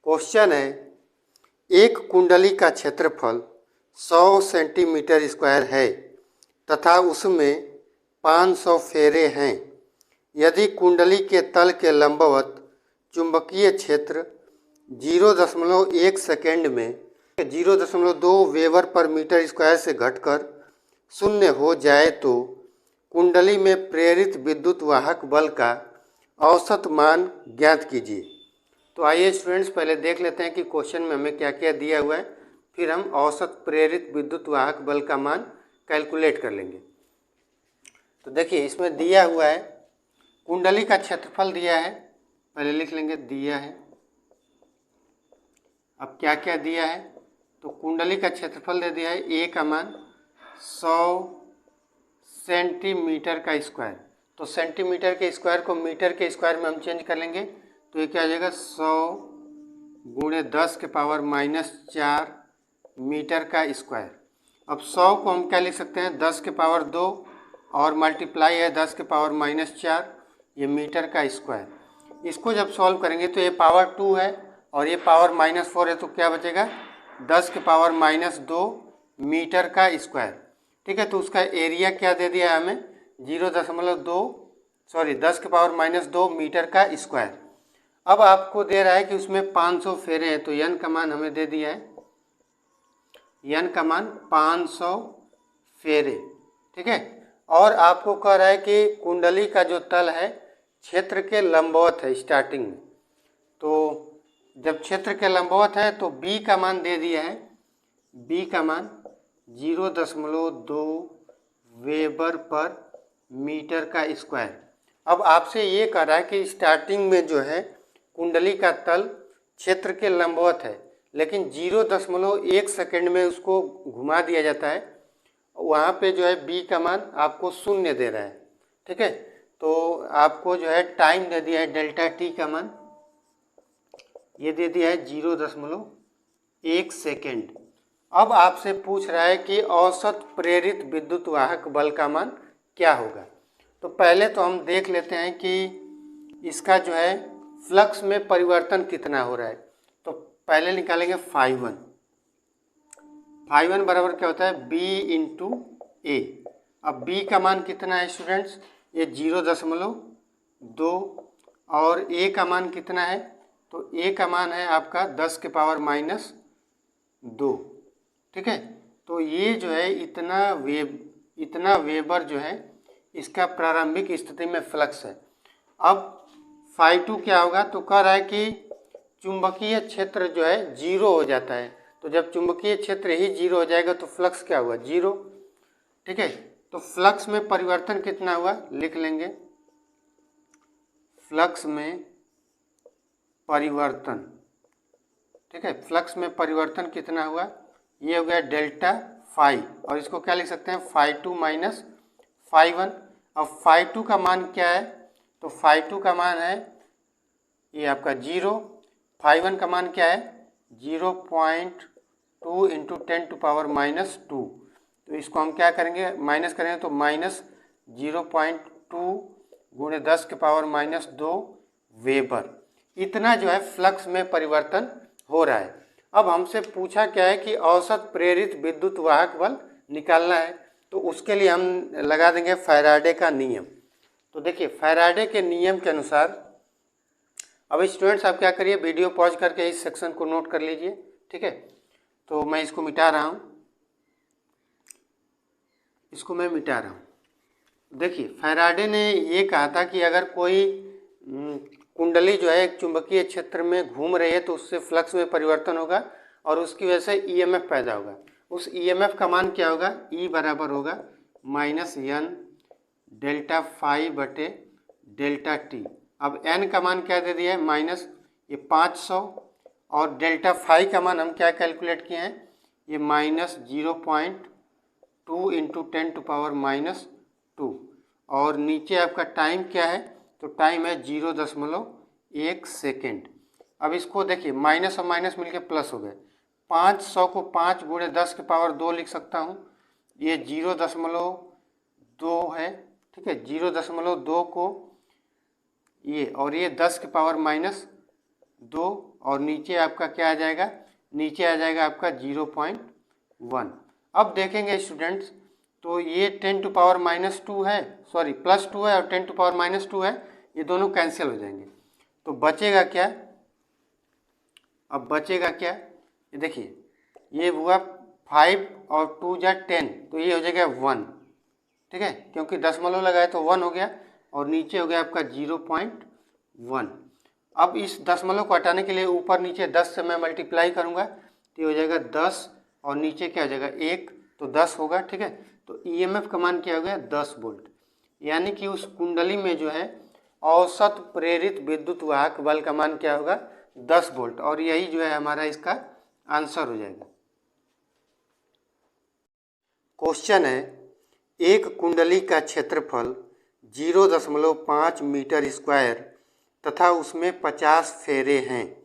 Question है, एक कुंडली का क्षेत्रफल 100 सेंटीमीटर स्क्वायर है तथा उसमें 500 फेरे हैं। यदि कुंडली के तल के लंबवत चुंबकीय क्षेत्र 0.1 सेकेंड में 0.2 वेबर पर मीटर स्क्वायर से घटकर शून्य हो जाए तो कुंडली में प्रेरित विद्युत वाहक बल का औसत मान ज्ञात कीजिए। तो आइए स्टूडेंट्स पहले देख लेते हैं कि क्वेश्चन में हमें क्या क्या दिया हुआ है, फिर हम औसत प्रेरित विद्युत वाहक बल का मान कैलकुलेट कर लेंगे। तो देखिए इसमें दिया हुआ है कुंडली का क्षेत्रफल दिया है, पहले लिख लेंगे दिया है। अब क्या क्या दिया है, तो कुंडली का क्षेत्रफल दे दिया है, ए का मान 100 सेंटीमीटर का स्क्वायर। तो सेंटीमीटर के स्क्वायर को मीटर के स्क्वायर में हम चेंज कर लेंगे, तो ये क्या आ जाएगा 100 गुणे 10 के पावर -4 मीटर का स्क्वायर। अब 100 को हम क्या लिख सकते हैं, 10 के पावर 2 और मल्टीप्लाई है 10 के पावर -4, ये मीटर का स्क्वायर। इसको जब सॉल्व करेंगे तो ये पावर 2 है और ये पावर -4 है, तो क्या बचेगा 10 के पावर -2 मीटर का स्क्वायर। ठीक है, तो उसका एरिया क्या दे दिया है हमें 10 के पावर -2 मीटर का स्क्वायर। अब आपको दे रहा है कि उसमें 500 फेरे हैं, तो n का मान हमें दे दिया है, n का मान 500 फेरे। ठीक है, और आपको कह रहा है कि कुंडली का जो तल है क्षेत्र के लंबवत है स्टार्टिंग में। तो जब क्षेत्र के लंबवत है तो b का मान दे दिया है, b का मान 0.2 वेबर पर मीटर का स्क्वायर। अब आपसे ये कह रहा है कि स्टार्टिंग में जो है कुंडली का तल क्षेत्र के लंबवत है, लेकिन 0.1 सेकेंड में उसको घुमा दिया जाता है, वहाँ पे जो है b का मान आपको 0 दे रहा है। ठीक है, तो आपको जो है टाइम दे दिया है डेल्टा t का मान, ये दे दिया है 0.1 सेकेंड। अब आपसे पूछ रहा है कि औसत प्रेरित विद्युत वाहक बल का मान क्या होगा। तो पहले तो हम देख लेते हैं कि इसका जो है फ्लक्स में परिवर्तन कितना हो रहा है। तो पहले निकालेंगे φ1 बराबर क्या होता है b इंटू ए। अब b का मान कितना है स्टूडेंट्स, ये 0.2 और a का मान कितना है, तो a का मान है आपका 10 के पावर -2। ठीक है, तो ये जो है इतना वेबर जो है इसका प्रारंभिक स्थिति में फ्लक्स है। अब φ2 क्या होगा, तो कह रहा है कि चुंबकीय क्षेत्र जो है 0 हो जाता है। तो जब चुंबकीय क्षेत्र ही 0 हो जाएगा तो फ्लक्स क्या हुआ 0। ठीक है, तो फ्लक्स में परिवर्तन कितना हुआ लिख लेंगे, फ्लक्स में परिवर्तन। ठीक है, फ्लक्स में परिवर्तन कितना हुआ, ये हो गया डेल्टा फाई, और इसको क्या लिख सकते हैं φ2 माइनस φ1। अब φ2 का मान क्या है, तो φ2 का मान है ये आपका 0, φ1 का मान क्या है 0.2 इंटू 10 टू पावर -2। तो इसको हम क्या करेंगे माइनस करेंगे, तो -0.2 गुणे 10 के पावर -2 वेबर। इतना जो है फ्लक्स में परिवर्तन हो रहा है। अब हमसे पूछा क्या है कि औसत प्रेरित विद्युत वाहक बल निकालना है, तो उसके लिए हम लगा देंगे फैराडे का नियम। तो देखिए फैराडे के नियम के अनुसार, अब स्टूडेंट्स आप क्या करिए वीडियो पॉज करके इस सेक्शन को नोट कर लीजिए। ठीक है, तो मैं इसको मिटा रहा हूँ, इसको मैं मिटा रहा हूँ। देखिए फैराडे ने ये कहा था कि अगर कोई कुंडली जो है एक चुंबकीय क्षेत्र में घूम रही है तो उससे फ्लक्स में परिवर्तन होगा और उसकी वजह से ईएमएफ पैदा होगा। उस ईएमएफ का मान क्या होगा, ई बराबर होगा -n डेल्टा फाई बटे डेल्टा टी। अब n का मान क्या दे दिया है माइनस ये 500, और डेल्टा फाई का मान हम क्या कैलकुलेट किए हैं, ये -0.2 इंटू 10 टू पावर -2, और नीचे आपका टाइम क्या है, तो टाइम है 0.1 सेकेंड। अब इसको देखिए माइनस और माइनस मिलके प्लस हो गए, 500 को 5 गुणे 10 के पावर 2 लिख सकता हूँ, ये 0.2 है। ठीक है, 0.2 को ये और ये 10 के पावर -2 और नीचे आपका क्या आ जाएगा, नीचे आ जाएगा आपका 0.1। अब देखेंगे स्टूडेंट्स, तो ये 10⁻² है, सॉरी +2 है और 10⁻² है, ये दोनों कैंसिल हो जाएंगे। तो बचेगा क्या, अब बचेगा क्या, ये देखिए ये हुआ 5 और 2 जा 10, तो ये हो जाएगा 1, ठीक है, क्योंकि दशमलव लगाए तो 1 हो गया और नीचे हो गया आपका 0.1। अब इस दशमलव को हटाने के लिए ऊपर नीचे 10 से मैं मल्टीप्लाई करूंगा तो ये हो जाएगा 10 और नीचे क्या हो जाएगा 1, तो 10 होगा, ठीक है। तो ईएमएफ का मान क्या हो गया 10 वोल्ट, यानी कि उस कुंडली में जो है औसत प्रेरित विद्युत वाहक बल का मान क्या होगा 10 वोल्ट, और यही जो है हमारा इसका आंसर हो जाएगा। क्वेश्चन है, एक कुंडली का क्षेत्रफल 0.5 मीटर स्क्वायर तथा उसमें 50 फेरे हैं।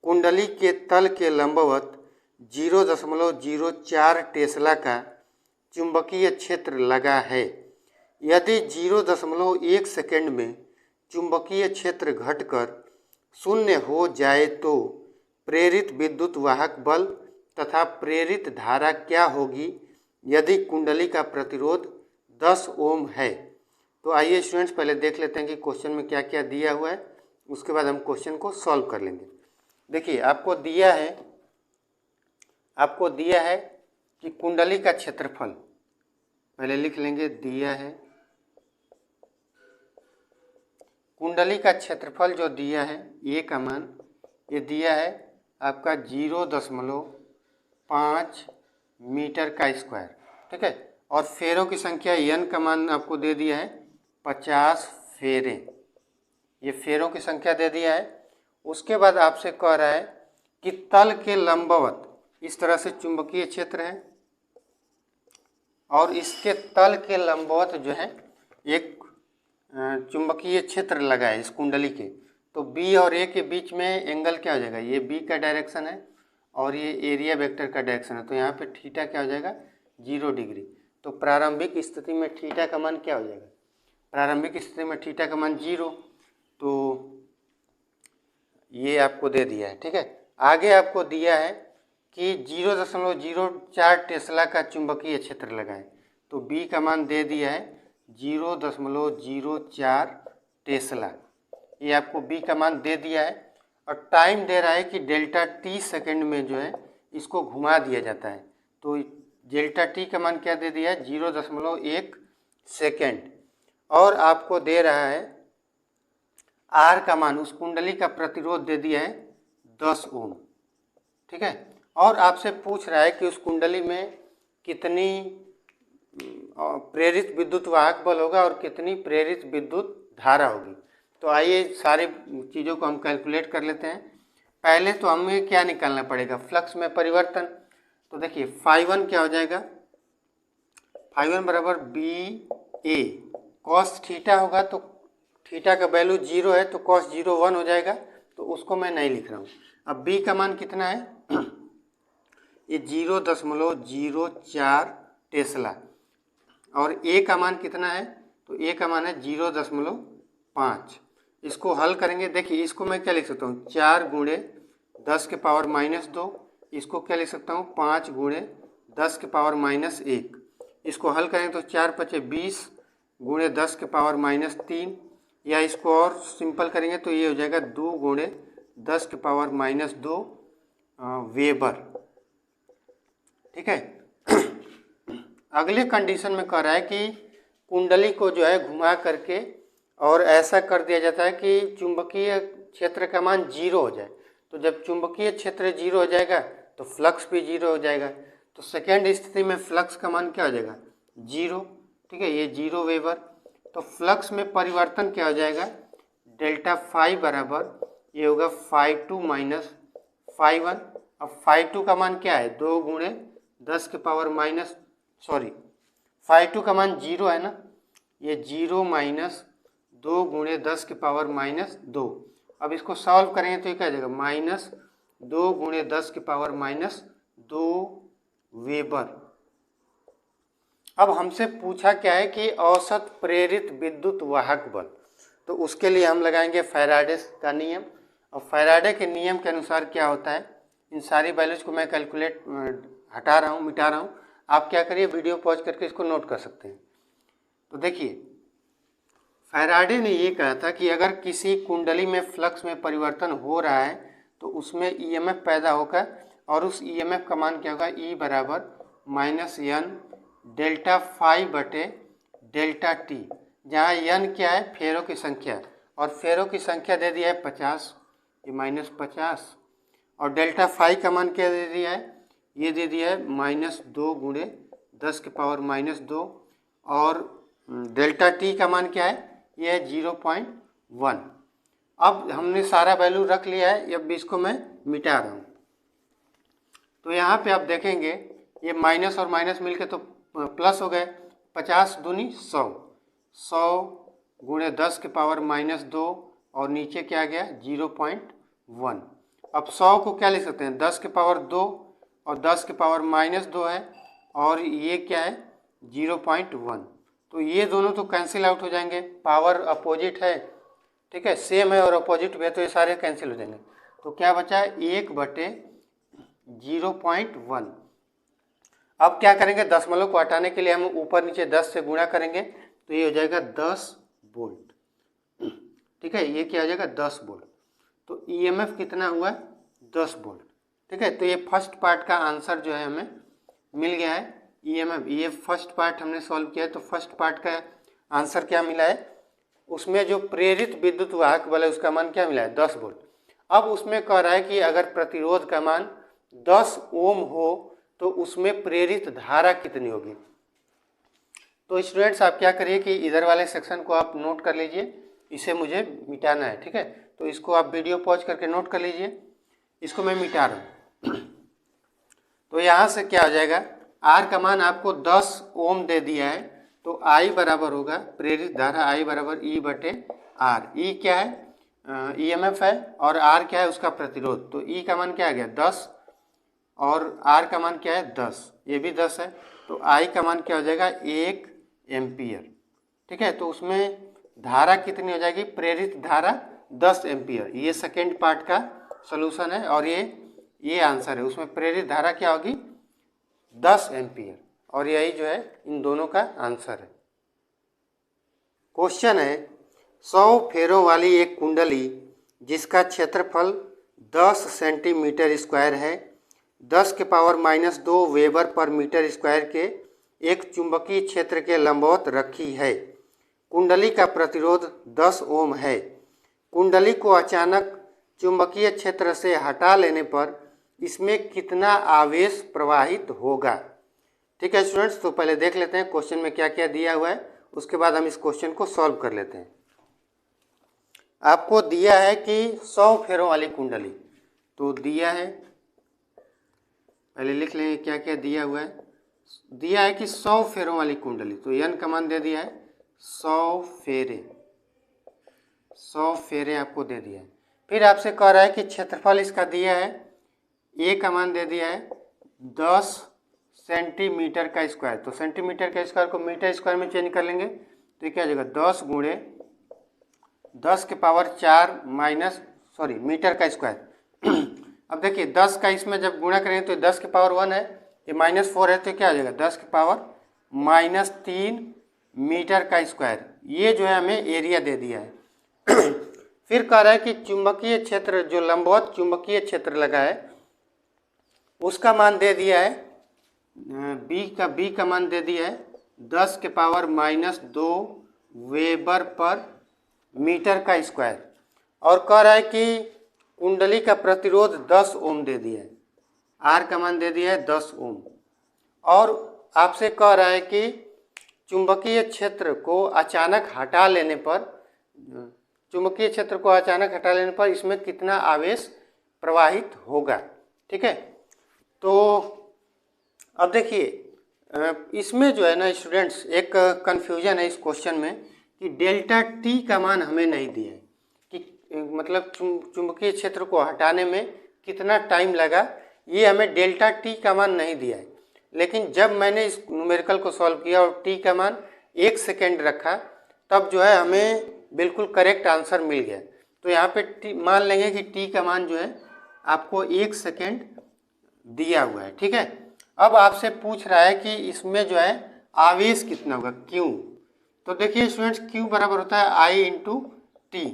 कुंडली के तल के लंबवत 0.04 टेस्ला का चुंबकीय क्षेत्र लगा है। यदि 0.1 सेकंड में चुंबकीय क्षेत्र घटकर 0 हो जाए तो प्रेरित विद्युत वाहक बल तथा प्रेरित धारा क्या होगी यदि कुंडली का प्रतिरोध 10 ओम है। तो आइए स्टूडेंट्स पहले देख लेते हैं कि क्वेश्चन में क्या क्या दिया हुआ है, उसके बाद हम क्वेश्चन को सॉल्व कर लेंगे। देखिए आपको दिया है कि कुंडली का क्षेत्रफल, पहले लिख लेंगे, दिया है कुंडली का क्षेत्रफल जो दिया है ए का मान, ये दिया है आपका 0.5 मीटर का स्क्वायर, ठीक है, और फेरों की संख्या n का मान आपको दे दिया है 50 फेरे, ये फेरों की संख्या दे दिया है। उसके बाद आपसे कह रहा है कि तल के लंबवत इस तरह से चुंबकीय क्षेत्र है और इसके तल के लंबवत जो है एक चुंबकीय क्षेत्र लगा है इस कुंडली के, तो बी और ए के बीच में एंगल क्या हो जाएगा, ये बी का डायरेक्शन है और ये एरिया वेक्टर का डायरेक्शन है, तो यहाँ पे थीटा क्या हो जाएगा 0 डिग्री। तो प्रारंभिक स्थिति में थीटा का मान क्या हो जाएगा, प्रारंभिक स्थिति में थीटा का मान 0, तो ये आपको दे दिया है, ठीक है। आगे आपको दिया है कि 0.04 टेस्ला का चुंबकीय क्षेत्र लगाएं, तो बी का मान दे दिया है 0.04 टेस्ला, ये आपको बी का मान दे दिया है और टाइम दे रहा है कि डेल्टा टी सेकंड में जो है इसको घुमा दिया जाता है, तो डेल्टा टी का मान क्या दे दिया है 0.1 सेकेंड, और आपको दे रहा है आर का मान, उस कुंडली का प्रतिरोध दे दिया है 10 ओम, ठीक है, और आपसे पूछ रहा है कि उस कुंडली में कितनी प्रेरित विद्युत वाहक बल होगा और कितनी प्रेरित विद्युत धारा होगी। तो आइए सारी चीज़ों को हम कैलकुलेट कर लेते हैं। पहले तो हमें क्या निकालना पड़ेगा, फ्लक्स में परिवर्तन। तो देखिए φ1 क्या हो जाएगा, φ1 बराबर बी ए कॉस थीटा होगा, तो थीटा का वैल्यू 0 है तो cos 0 1 हो जाएगा, तो उसको मैं नहीं लिख रहा हूँ। अब बी का मान कितना है ये 0.04 टेस्ला, और ए का मान कितना है, तो ए का मान है 0.5। इसको हल करेंगे, देखिए इसको मैं क्या लिख सकता हूँ 4 गुणे 10 के पावर -2, इसको क्या लिख सकता हूँ 5 गुणे 10 के पावर -1। इसको हल करेंगे तो 4 × 5 = 20 गुणे 10 के पावर -3, या इसको और सिंपल करेंगे तो ये हो जाएगा 2 गुणे 10 के पावर -2 वेबर, ठीक है। अगले कंडीशन में कह रहा है कि कुंडली को जो है घुमा करके और ऐसा कर दिया जाता है कि चुंबकीय क्षेत्र का मान 0 हो जाए, तो जब चुंबकीय क्षेत्र 0 हो जाएगा तो फ्लक्स भी 0 हो जाएगा, तो सेकेंड स्थिति में फ्लक्स का मान क्या हो जाएगा 0, ठीक है, ये 0 वेबर। तो फ्लक्स में परिवर्तन क्या हो जाएगा, डेल्टा फाई बराबर ये होगा φ2 - φ1। अब φ2 का मान क्या है 2 गुणे 10 के पावर φ2 का मान 0 है ना, ये 0 - 2 गुणे 10 के पावर -2। अब इसको सॉल्व करेंगे तो ये क्या हो जाएगा -2 गुणे 10 के पावर -2 वेबर। अब हमसे पूछा क्या है कि औसत प्रेरित विद्युत वाहक बल, तो उसके लिए हम लगाएंगे फैराडे का नियम, और फैराडे के नियम के अनुसार क्या होता है, इन सारी वैल्यूज को मैं हटा रहा हूँ, मिटा रहा हूँ। आप क्या करिए, वीडियो पॉज करके इसको नोट कर सकते हैं। तो देखिए, फैराडे ने ये कहा था कि अगर किसी कुंडली में फ्लक्स में परिवर्तन हो रहा है तो उसमें ईएमएफ पैदा होगा, और उस ईएमएफ का मान क्या होगा, ई बराबर माइनस एन डेल्टा फाई बटे डेल्टा टी, जहाँ एन क्या है, फेरों की संख्या, और फेरों की संख्या दे दिया है 50, ये माइनस 50, और डेल्टा फाई का मान क्या दे दिया है, ये दे दिया है -2 गुणे 10 के पावर -2, और डेल्टा टी का मान क्या है, ये है 0.1। अब हमने सारा वैल्यू रख लिया है, अब इसको मैं मिटा रहा हूँ। तो यहाँ पे आप देखेंगे ये माइनस और माइनस मिलके तो प्लस हो गए, 50 दूनी 100, 100 गुणे 10 के पावर -2, और नीचे क्या आ गया 0.1। अब 100 को क्या लिख सकते हैं, 10 के पावर 2 और 10 के पावर -2 है, और ये क्या है 0.1। तो ये दोनों तो कैंसिल आउट हो जाएंगे, पावर अपोजिट है, ठीक है, सेम है और अपोजिट भी है, तो ये सारे कैंसिल हो जाएंगे। तो क्या बचा है, 1/0.1। अब क्या करेंगे, दशमलव को हटाने के लिए हम ऊपर नीचे 10 से गुणा करेंगे, तो ये हो जाएगा 10 वोल्ट, ठीक है, ये क्या हो जाएगा 10 वोल्ट। तो ईएमएफ कितना हुआ, 10 वोल्ट, ठीक है। तो ये फर्स्ट पार्ट का आंसर जो है हमें मिल गया है, ईएमएफ। ये फर्स्ट पार्ट हमने सॉल्व किया है, तो फर्स्ट पार्ट का आंसर क्या मिला है, उसमें जो प्रेरित विद्युत वाहक बल है उसका मान क्या मिला है, 10 वोल्ट। अब उसमें कह रहा है कि अगर प्रतिरोध का मान 10 ओम हो तो उसमें प्रेरित धारा कितनी होगी। तो स्टूडेंट्स आप क्या करिए कि इधर वाले सेक्शन को आप नोट कर लीजिए, इसे मुझे मिटाना है, ठीक है। तो इसको आप वीडियो पॉज करके नोट कर लीजिए, इसको मैं मिटा रहा हूँ। तो यहाँ से क्या हो जाएगा, आर का मान आपको 10 ओम दे दिया है, तो आई बराबर होगा प्रेरित धारा, आई बराबर ई बटे आर। ई क्या है, ईएमएफ है, और आर क्या है, उसका प्रतिरोध। तो ई का मान क्या आ गया 10, और आर का मान क्या है 10, ये भी 10 है, तो आई का मान क्या हो जाएगा 1 एम्पियर, ठीक है। तो उसमें धारा कितनी हो जाएगी, प्रेरित धारा 10 एम्पियर। ये सेकेंड पार्ट का सोल्यूशन है, और ये आंसर है, उसमें प्रेरित धारा क्या होगी 10 एम्पियर, और यही जो है इन दोनों का आंसर है। क्वेश्चन है, 100 फेरों वाली एक कुंडली जिसका क्षेत्रफल 10 सेंटीमीटर स्क्वायर है, 10 के power -2 weber per metre square के एक चुंबकीय क्षेत्र के लंबवत रखी है। कुंडली का प्रतिरोध 10 ओम है। कुंडली को अचानक चुंबकीय क्षेत्र से हटा लेने पर इसमें कितना आवेश प्रवाहित होगा। ठीक है स्टूडेंट्स, तो पहले देख लेते हैं क्वेश्चन में क्या क्या दिया हुआ है, उसके बाद हम इस क्वेश्चन को सॉल्व कर लेते हैं। आपको दिया है कि 100 फेरों वाली कुंडली, तो दिया है, पहले लिख लें क्या क्या दिया हुआ है। दिया है कि 100 फेरों वाली कुंडली, तो एन का मान दे दिया है 100 फेरे, 100 फेरे आपको दे दिया है। फिर आपसे कह रहा है कि क्षेत्रफल इसका दिया है, ए का मान दे दिया है 10 सेंटीमीटर का स्क्वायर। तो सेंटीमीटर का स्क्वायर को मीटर स्क्वायर में चेंज कर लेंगे, तो क्या हो जाएगा 10 गुणे 10 के पावर 4 मीटर का स्क्वायर। अब देखिए 10 का इसमें जब गुणा करेंगे तो 10 के पावर 1 है, ये -4 है, तो क्या हो जाएगा 10 के पावर -3 मीटर का स्क्वायर। ये जो है हमें एरिया दे दिया है। फिर कह रहा है कि चुंबकीय क्षेत्र, जो लंबवत चुंबकीय क्षेत्र लगा है उसका मान दे दिया है, बी का मान दे दिया है 10 के पावर -2 वेबर पर मीटर का स्क्वायर, और कह रहा है कि कुंडली का प्रतिरोध 10 ओम दे दिया है, आर का मान दे दिया है 10 ओम, और आपसे कह रहा है कि चुंबकीय क्षेत्र को अचानक हटा लेने पर, इसमें कितना आवेश प्रवाहित होगा। ठीक है, तो अब देखिए इसमें जो है ना स्टूडेंट्स, एक कन्फ्यूजन है इस क्वेश्चन में कि डेल्टा टी का मान हमें नहीं दिया है, कि मतलब चुंबकीय क्षेत्र को हटाने में कितना टाइम लगा, ये हमें डेल्टा टी का मान नहीं दिया है। लेकिन जब मैंने इस न्यूमेरिकल को सॉल्व किया और टी का मान 1 सेकेंड रखा, तब जो है हमें बिल्कुल करेक्ट आंसर मिल गया। तो यहाँ पे मान लेंगे कि टी का मान जो है आपको 1 सेकेंड दिया हुआ है, ठीक है। अब आपसे पूछ रहा है कि इसमें जो है आवेश कितना होगा, क्यू। तो देखिए स्टूडेंट्स, क्यू बराबर होता है आई इंटू टी,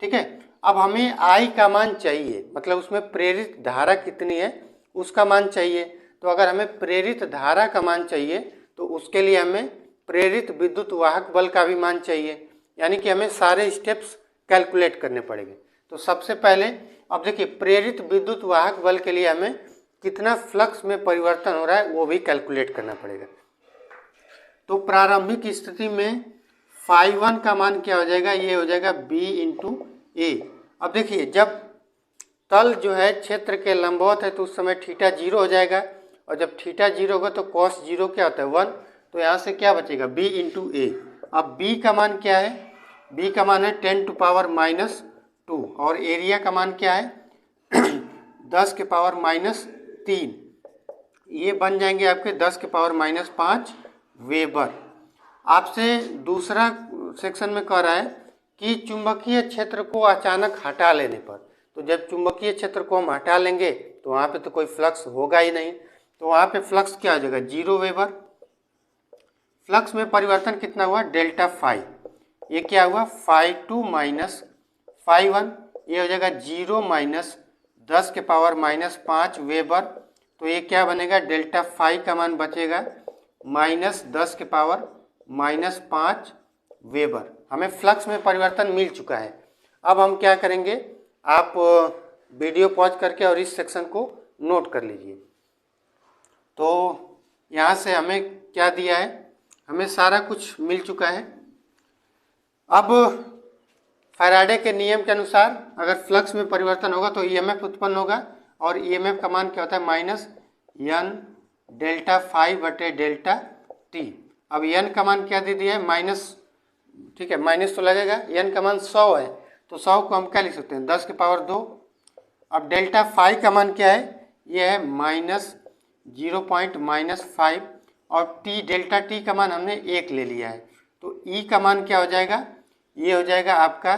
ठीक है। अब हमें आई का मान चाहिए, मतलब उसमें प्रेरित धारा कितनी है उसका मान चाहिए। तो अगर हमें प्रेरित धारा का मान चाहिए तो उसके लिए हमें प्रेरित विद्युत वाहक बल का भी मान चाहिए, यानी कि हमें सारे स्टेप्स कैलकुलेट करने पड़ेंगे। तो सबसे पहले अब देखिए, प्रेरित विद्युत वाहक बल के लिए हमें कितना फ्लक्स में परिवर्तन हो रहा है वो भी कैलकुलेट करना पड़ेगा। तो प्रारंभिक स्थिति में φ1 का मान क्या हो जाएगा, ये हो जाएगा b इंटू ए। अब देखिए, जब तल जो है क्षेत्र के लंबवत है तो उस समय थीटा 0 हो जाएगा, और जब थीटा 0 होगा तो cos 0 क्या होता है 1, तो यहाँ से क्या बचेगा b इंटू ए। अब b का मान क्या है, b का मान है 10⁻⁻2, और एरिया का मान क्या है 10⁻⁻3, ये बन जाएंगे आपके 10⁻⁻5 वेबर। आपसे दूसरा सेक्शन में कह रहा है कि चुंबकीय क्षेत्र को अचानक हटा लेने पर, तो जब चुंबकीय क्षेत्र को हम हटा लेंगे तो वहाँ पे तो कोई फ्लक्स होगा ही नहीं, तो वहाँ पे फ्लक्स क्या हो जाएगा 0 वेबर। फ्लक्स में परिवर्तन कितना हुआ डेल्टा फाई, ये क्या हुआ φ2 माइनस φ1, ये हो जाएगा 0 माइनस 10⁻⁻5 वेबर। तो ये क्या बनेगा, डेल्टा फाई का मान बचेगा माइनस 10⁻⁻5 वेबर। हमें फ्लक्स में परिवर्तन मिल चुका है। अब हम क्या करेंगे, आप वीडियो पॉज करके और इस सेक्शन को नोट कर लीजिए। तो यहाँ से हमें क्या दिया है, हमें सारा कुछ मिल चुका है। अब फैराडे के नियम के अनुसार अगर फ्लक्स में परिवर्तन होगा तो ईएमएफ उत्पन्न होगा, और ईएमएफ का मान क्या होता है माइनस n डेल्टा फाई बटे डेल्टा टी। अब n का मान क्या दे दिया है माइनस, ठीक है, माइनस तो लगेगा, n का मान 100 है तो 100 को हम क्या लिख सकते हैं 10⁻2। अब डेल्टा फाई का मान क्या है, ये है माइनस 0.5, और टी डेल्टा टी का मान हमने 1 ले लिया है। तो ई का मान क्या हो जाएगा, ये हो जाएगा आपका,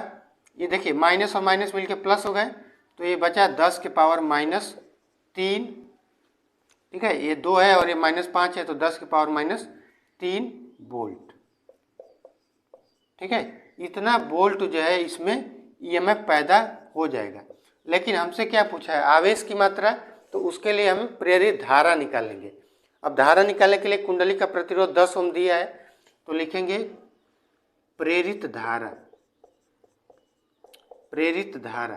ये देखिए माइनस और माइनस मिलके प्लस हो गए, तो ये बचा 10⁻3, ठीक है, ये 2 है और ये -5 है तो 10⁻3 वोल्ट, ठीक है। इतना वोल्ट जो है इसमें ईएमएफ पैदा हो जाएगा। लेकिन हमसे क्या पूछा है आवेश की मात्रा, तो उसके लिए हम प्रेरित धारा निकालेंगे। अब धारा निकालने के लिए कुंडली का प्रतिरोध 10 ओम दिया है, तो लिखेंगे प्रेरित धारा, प्रेरित धारा।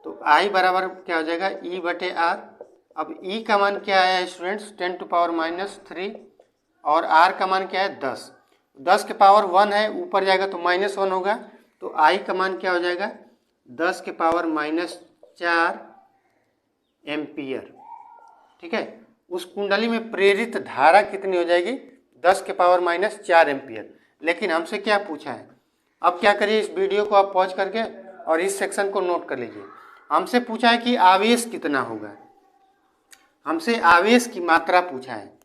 तो I बराबर क्या हो जाएगा E बटे R। अब E का मान क्या है स्टूडेंट्स 10⁻³ और R का मान क्या है 10, 10 के पावर 1 है, ऊपर जाएगा तो -1 होगा, तो I का मान क्या हो जाएगा 10⁻⁴ एम्पियर, ठीक है। उस कुंडली में प्रेरित धारा कितनी हो जाएगी 10⁻⁴ एम्पियर। लेकिन हमसे क्या पूछा है, अब क्या करिए इस वीडियो को आप पॉज करके और इस सेक्शन को नोट कर लीजिए। हमसे पूछा है कि आवेश कितना होगा, हमसे आवेश की मात्रा पूछा है।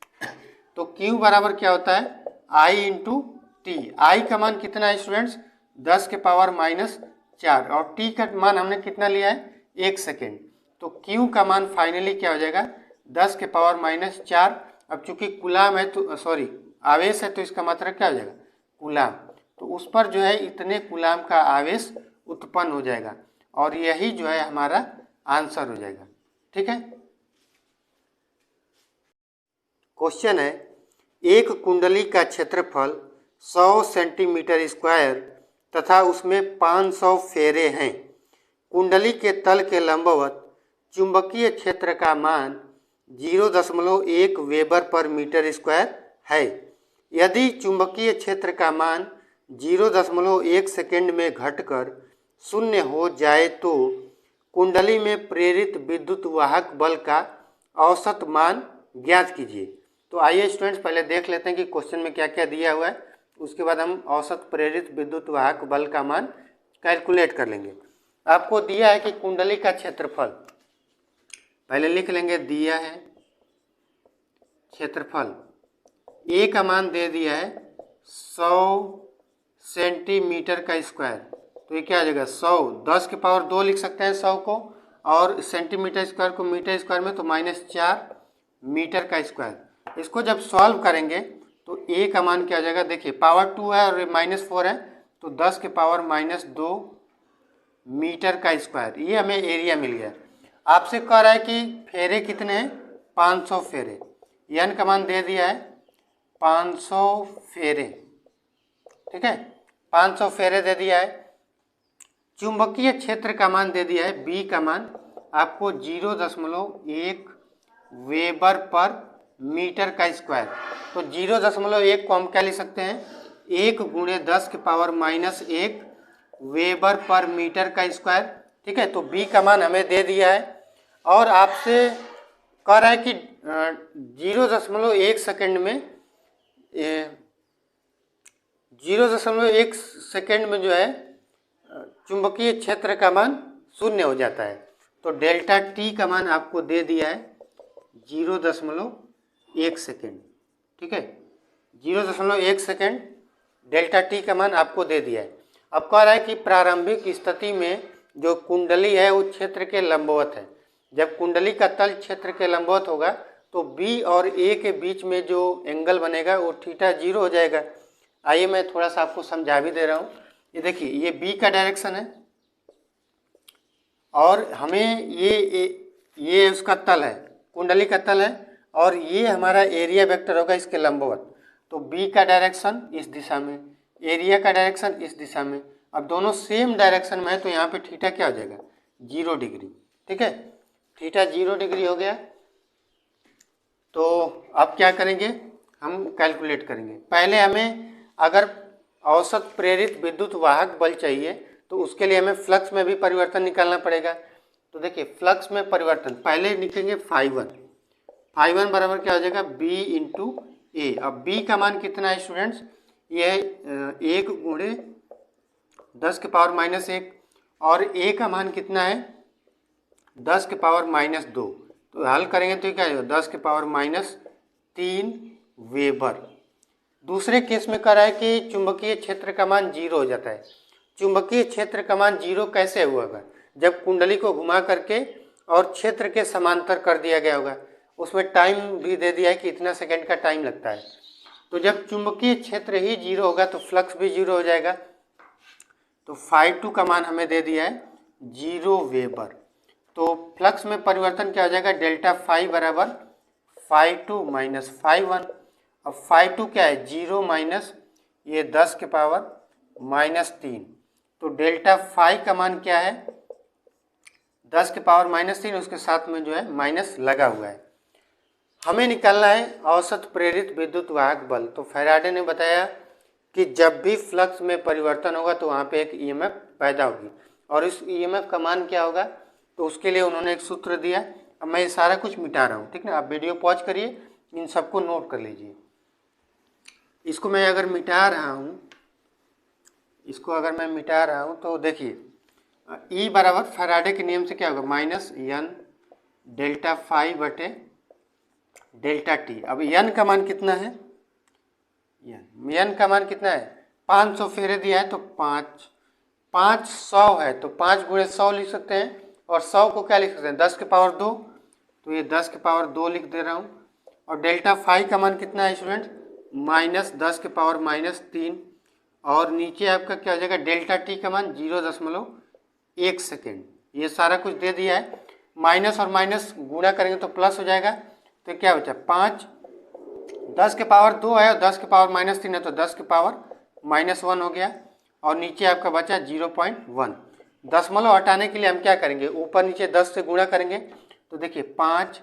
तो Q बराबर क्या होता है I इंटू टी। I का मान कितना है स्टूडेंट्स 10⁻⁴, और T का मान हमने कितना लिया है 1 सेकेंड। तो Q का मान फाइनली क्या हो जाएगा 10⁻⁴। अब चूंकि कुलाम है तो सॉरी आवेश है तो इसका मात्रा क्या हो जाएगा कुलाम, तो उस पर जो है इतने कुलाम का आवेश उत्पन्न हो जाएगा, और यही जो है हमारा आंसर हो जाएगा, ठीक है। क्वेश्चन है, एक कुंडली का क्षेत्रफल 100 सेंटीमीटर स्क्वायर तथा उसमें 500 फेरे हैं। कुंडली के तल के लंबवत चुंबकीय क्षेत्र का मान 0.1 वेबर पर मीटर स्क्वायर है। यदि चुंबकीय क्षेत्र का मान 0.1 सेकेंड में घटकर 0 हो जाए तो कुंडली में प्रेरित विद्युत वाहक बल का औसत मान ज्ञात कीजिए। तो आइए स्टूडेंट्स पहले देख लेते हैं कि क्वेश्चन में क्या क्या दिया हुआ है, उसके बाद हम औसत प्रेरित विद्युत वाहक बल का मान कैलकुलेट कर लेंगे। आपको दिया है कि कुंडली का क्षेत्रफल, पहले लिख लेंगे, दिया है क्षेत्रफल, ए का मान दे दिया है 100 सेंटीमीटर का स्क्वायर, तो ये क्या आ जाएगा 100, 10 की पावर 2 लिख सकते हैं 100 को, और सेंटीमीटर स्क्वायर को मीटर स्क्वायर में तो -4 मीटर का स्क्वायर। इसको जब सॉल्व करेंगे तो ए का मान क्या आ जाएगा, देखिए पावर 2 है और -4 है, तो 10 की पावर -2 मीटर का स्क्वायर, ये हमें एरिया मिल गया। आपसे कह रहा है कि फेरे कितने हैं, 500 फेरे। एन का मान दे दिया है 500 फेरे, ठीक है, 500 फेरे दे दिया है। चुंबकीय क्षेत्र का मान दे दिया है, बी का मान आपको 0.1 वेबर पर मीटर का स्क्वायर। तो 0.1 को हम क्या लिख सकते हैं, 1 गुणे 10 की पावर -1 वेबर पर मीटर का स्क्वायर, ठीक है। तो बी का मान हमें दे दिया है और आपसे कह रहा है कि 0.1 सेकेंड में 0.1 सेकेंड में जो है चुंबकीय क्षेत्र का मान 0 हो जाता है। तो डेल्टा टी का मान आपको दे दिया है 0.1 सेकेंड, ठीक है, 0.1 सेकेंड डेल्टा टी का मान आपको दे दिया है। अब कह रहा है कि प्रारंभिक स्थिति में जो कुंडली है वो क्षेत्र के लंबवत है। जब कुंडली का तल क्षेत्र के लंबवत होगा तो बी और ए के बीच में जो एंगल बनेगा वो थीटा 0 हो जाएगा। आइए मैं थोड़ा सा आपको समझा भी दे रहा हूँ। ये देखिए ये बी का डायरेक्शन है और हमें ये उसका तल है, कुंडली का तल है, और ये हमारा एरिया वेक्टर होगा इसके लंबवत। तो बी का डायरेक्शन इस दिशा में, एरिया का डायरेक्शन इस दिशा में। अब दोनों सेम डायरेक्शन में है तो यहाँ पे थीटा क्या हो जाएगा, 0 डिग्री, ठीक है, थीटा 0 डिग्री हो गया। तो अब क्या करेंगे, हम कैलकुलेट करेंगे। पहले हमें अगर औसत प्रेरित विद्युत वाहक बल चाहिए तो उसके लिए हमें फ्लक्स में भी परिवर्तन निकालना पड़ेगा। तो देखिए फ्लक्स में परिवर्तन पहले लिखेंगे φ1 बराबर क्या हो जाएगा, बी इंटू ए। अब बी का मान कितना है स्टूडेंट्स, ये है 1 गुणे 10 की पावर -1 और ए का मान कितना है 10 की पावर -2। तो हल करेंगे तो क्या होगा 10 की पावर -3 वेबर। दूसरे केस में कह रहा है कि चुंबकीय क्षेत्र का मान 0 हो जाता है। चुंबकीय क्षेत्र का मान 0 कैसे हुआ होगा, जब कुंडली को घुमा करके और क्षेत्र के समांतर कर दिया गया होगा। उसमें टाइम भी दे दिया है कि इतना सेकंड का टाइम लगता है। तो जब चुंबकीय क्षेत्र ही 0 होगा तो फ्लक्स भी 0 हो जाएगा। तो φ2 का मान हमें दे दिया है 0 वेबर। तो फ्लक्स में परिवर्तन क्या हो जाएगा, डेल्टा फाई बराबर φ2 माइनस φ1। अब φ2 क्या है 0 माइनस ये 10 के पावर -3। तो डेल्टा फाई का मान क्या है 10 के पावर -3, उसके साथ में जो है माइनस लगा हुआ है। हमें निकालना है औसत प्रेरित विद्युत वाहक बल। तो फैराडे ने बताया कि जब भी फ्लक्स में परिवर्तन होगा तो वहाँ पे एक ईएमएफ पैदा होगी और इस ईएमएफ का मान क्या होगा, तो उसके लिए उन्होंने एक सूत्र दिया। अब मैं ये सारा कुछ मिटा रहा हूँ, ठीक ना। आप वीडियो पॉज करिए, इन सबको नोट कर लीजिए। इसको मैं अगर मिटा रहा हूँ, तो देखिए ई बराबर फैराडे के नियम से क्या होगा, -n डेल्टा फाई बटे डेल्टा टी। अब n का मान कितना है, n का मान कितना है 500 फेरे दिया है, तो 500 है तो 5 गुणे 100 लिख सकते हैं, और 100 को क्या लिख सकते हैं 10 के पावर 2। तो ये 10 के पावर 2 लिख दे रहा हूँ। और डेल्टा फाई का मान कितना है स्टूडेंट, -10 के पावर -3, और नीचे आपका क्या हो जाएगा डेल्टा टी का मान 0.1 सेकेंड। ये सारा कुछ दे दिया है। माइनस और माइनस गुणा करेंगे तो प्लस हो जाएगा। तो क्या बचा 5, 10 के पावर 2 है और 10 के पावर -3 है, तो 10 के पावर -1 हो गया, और नीचे आपका बचा 0.1। दशमलव हटाने के लिए हम क्या करेंगे, ऊपर नीचे 10 से गुणा करेंगे। तो देखिए 5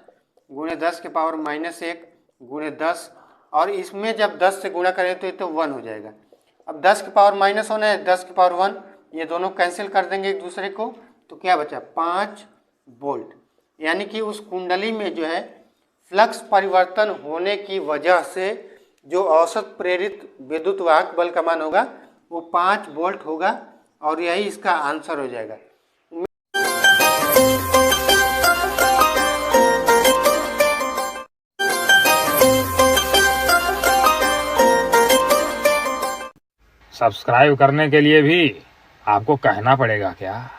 गुणे 10 के पावर -1 गुणे 10, और इसमें जब 10 से गुणा करें तो ये तो 1 हो जाएगा। अब 10 के पावर -1 है, 10 के पावर 1, ये दोनों कैंसिल कर देंगे एक दूसरे को। तो क्या बचा 5 वोल्ट। यानी कि उस कुंडली में जो है फ्लक्स परिवर्तन होने की वजह से जो औसत प्रेरित विद्युत वाहक बल का मान होगा वो 5 वोल्ट होगा, और यही इसका आंसर हो जाएगा। सब्सक्राइब करने के लिए भी आपको कहना पड़ेगा क्या?